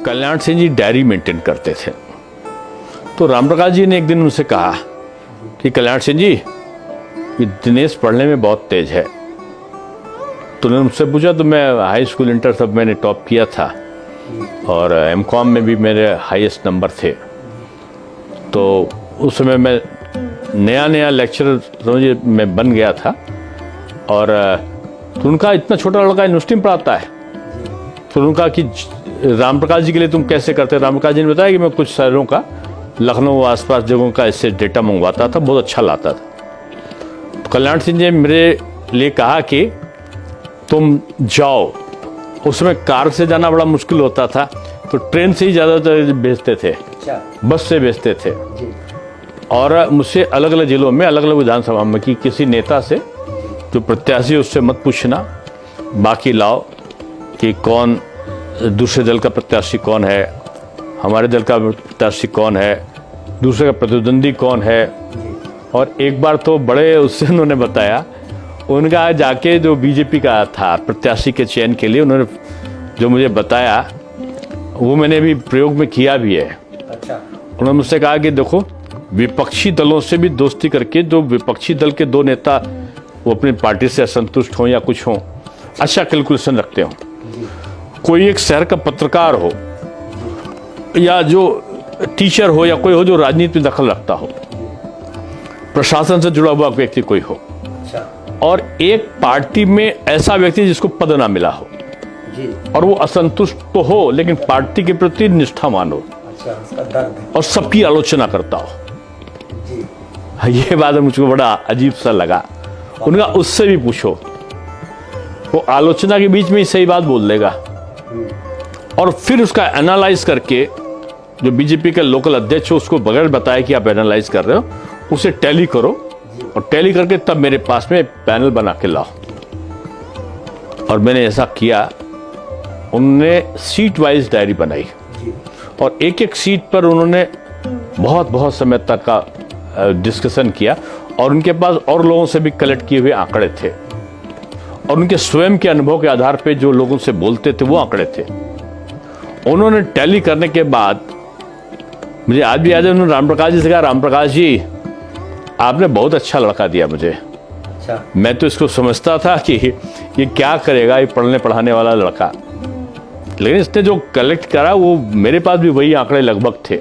Kalyan Singh ji diary maintain करते थे। तो रामप्रकाश जी ने एक दिन उनसे कहा कि कल्याण सिंह जी, ये दिनेश पढ़ने में बहुत तेज है। तो उन्होंने मुझसे पूछा, तो मैं हाई स्कूल इंटर सब मैंने टॉप किया था और एमकॉम में भी मेरे हाईएस्ट नंबर थे। तो उस समय मैं नया लेक्चरर समझिए मैं बन गया था। और तो उनका इतना छोटा लड़का यूनिवर्सिटी में पढ़ाता है। तो उनका कि रामप्रकाश जी के लिए तुम कैसे करते? रामप्रकाश जी ने बताया कि मैं कुछ शहरों का, लखनऊ आसपास जगहों का इससे डेटा मंगवाता था, बहुत अच्छा लाता था। तो कल्याण सिंह जी ने मेरे लिए कहा कि तुम जाओ। उसमें कार से जाना बड़ा मुश्किल होता था, तो ट्रेन से ही ज़्यादातर भेजते थे, बस से भेजते थे। और मुझसे अलग अलग जिलों में, अलग अलग विधानसभा में कि किसी नेता से जो प्रत्याशी उससे मत पूछना, बाकी लाओ कि कौन दूसरे दल का प्रत्याशी कौन है, हमारे दल का प्रत्याशी कौन है, दूसरे का प्रतिद्वंदी कौन है। और एक बार तो बड़े उससे उन्होंने बताया, उनका जाके जो बीजेपी का था प्रत्याशी के चयन के लिए उन्होंने जो मुझे बताया, वो मैंने भी प्रयोग में किया भी है। अच्छा। उन्होंने मुझसे कहा कि देखो, विपक्षी दलों से भी दोस्ती करके जो विपक्षी दल के दो नेता वो अपनी पार्टी से असंतुष्ट हों या कुछ हों, अच्छा कैलकुलेशन रखते हो, कोई एक शहर का पत्रकार हो या जो टीचर हो या कोई हो जो राजनीति में दखल रखता हो, प्रशासन से जुड़ा हुआ व्यक्ति कोई हो, और एक पार्टी में ऐसा व्यक्ति जिसको पद ना मिला हो और वो असंतुष्ट तो हो लेकिन पार्टी के प्रति निष्ठावान हो, और सबकी आलोचना करता हो। ये बात मुझको बड़ा अजीब सा लगा। उनका उससे भी पूछो, वो आलोचना के बीच में ही सही बात बोल देगा और फिर उसका एनालाइज करके जो बीजेपी के लोकल अध्यक्ष हो उसको बगैर बताए कि आप एनालाइज कर रहे हो, उसे टैली करो और टैली करके तब मेरे पास में पैनल बना के लाओ। और मैंने ऐसा किया। उन्होंने सीट वाइज डायरी बनाई और एक एक सीट पर उन्होंने बहुत समय तक का डिस्कशन किया और उनके पास और लोगों से भी कलेक्ट किए हुए आंकड़े थे और उनके स्वयं के अनुभव के आधार पे जो लोगों से बोलते थे वो आंकड़े थे। उन्होंने टैली करने के बाद मुझे आज भी याद है, उन्होंने रामप्रकाश जी से कहा, रामप्रकाश जी आपने बहुत अच्छा लड़का दिया मुझे। अच्छा। मैं तो इसको समझता था कि ये क्या करेगा, ये पढ़ने पढ़ाने वाला लड़का, लेकिन इसने जो कलेक्ट करा वो मेरे पास भी वही आंकड़े लगभग थे।